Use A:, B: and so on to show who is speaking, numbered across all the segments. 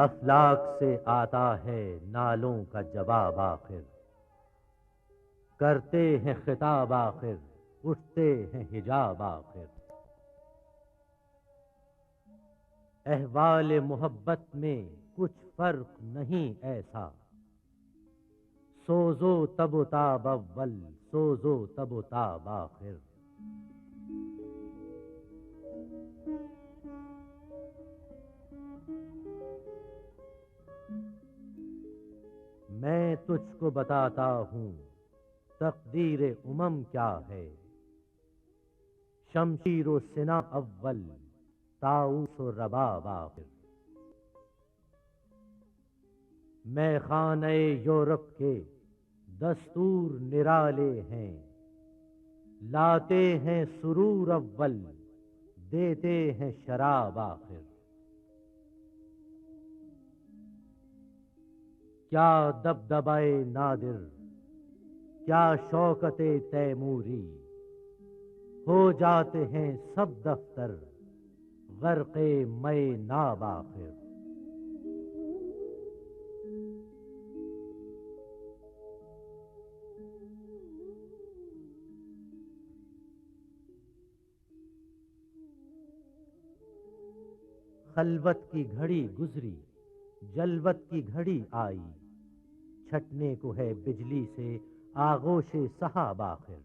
A: افلاک سے آتا ہے نالوں کا جواب آخر، کرتے ہیں خطاب آخر، اٹھتے ہیں حجاب آخر۔ احوال محبت میں کچھ فرق نہیں ایسا، سوزو تب و تاب اول، سوزو تب و تاب آخر۔ میں تجھ کو بتاتا ہوں تقدیر امم کیا ہے، شمشیر و سنا اول، طاؤس و رباب آخر۔ میں خانہ یورپ کے دستور نرالے ہیں، لاتے ہیں سرور اول، دیتے ہیں شراب آخر۔ کیا دبدبائے نادر، کیا شوکت تیموری، ہو جاتے ہیں سب دفتر غرق مے ناب آخر۔ خلوت کی گھڑی گزری، جلوت کی گھڑی آئی، چھٹنے کو ہے بجلی سے آغوش سحاب آخر۔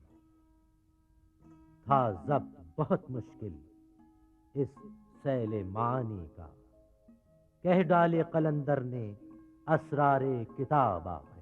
A: تھا ضبط بہت مشکل اس سیل معانی کا، کہہ ڈالے قلندر نے اسرار کتاب آخر۔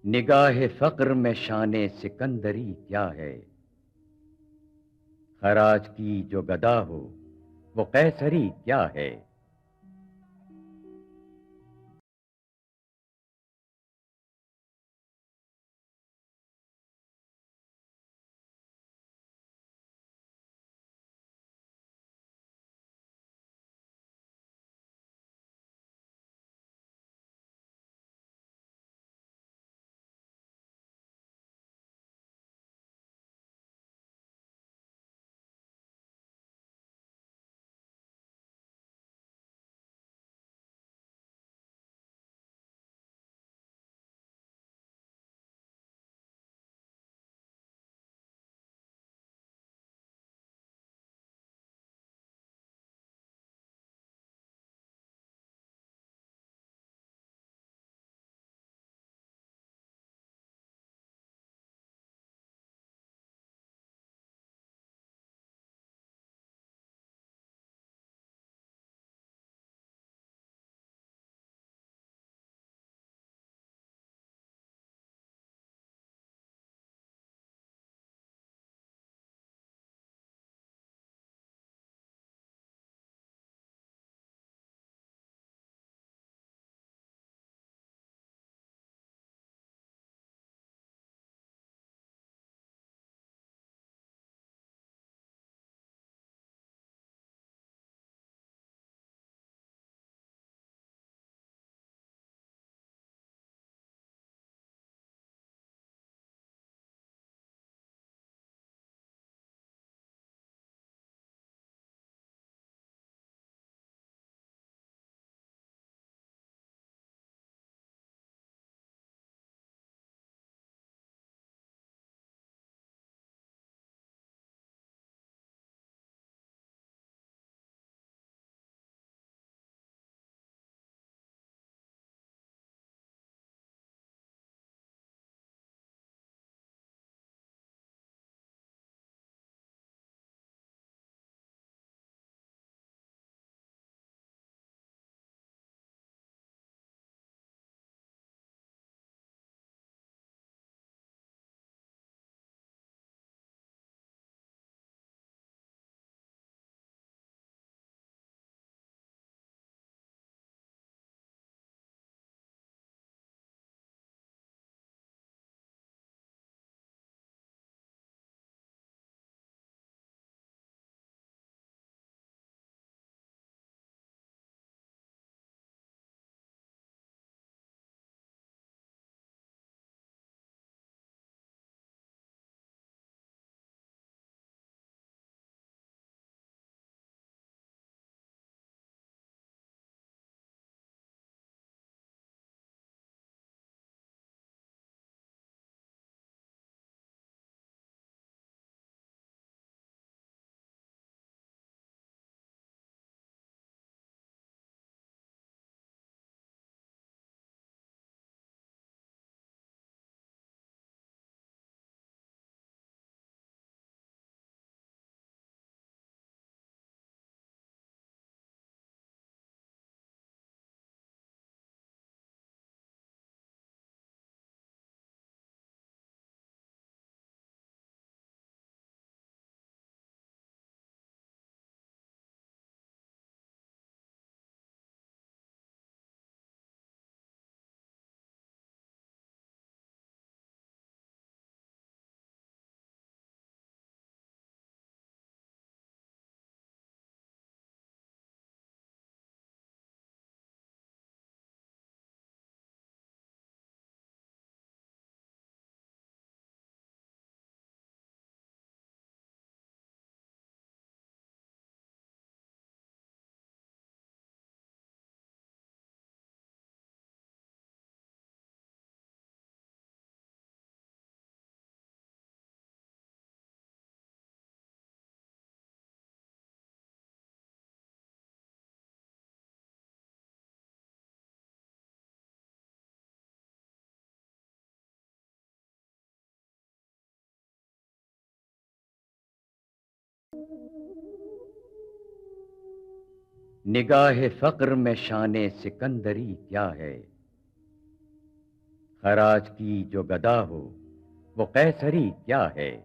B: نگاہ فقر میں شان سکندری کیا ہے، خراج کی جو گدا ہو وہ قیصری کیا ہے۔ نگاہ فقر میں شان سکندری کیا ہے؟ خراج کی جو گدا ہو وہ قیصری کیا ہے؟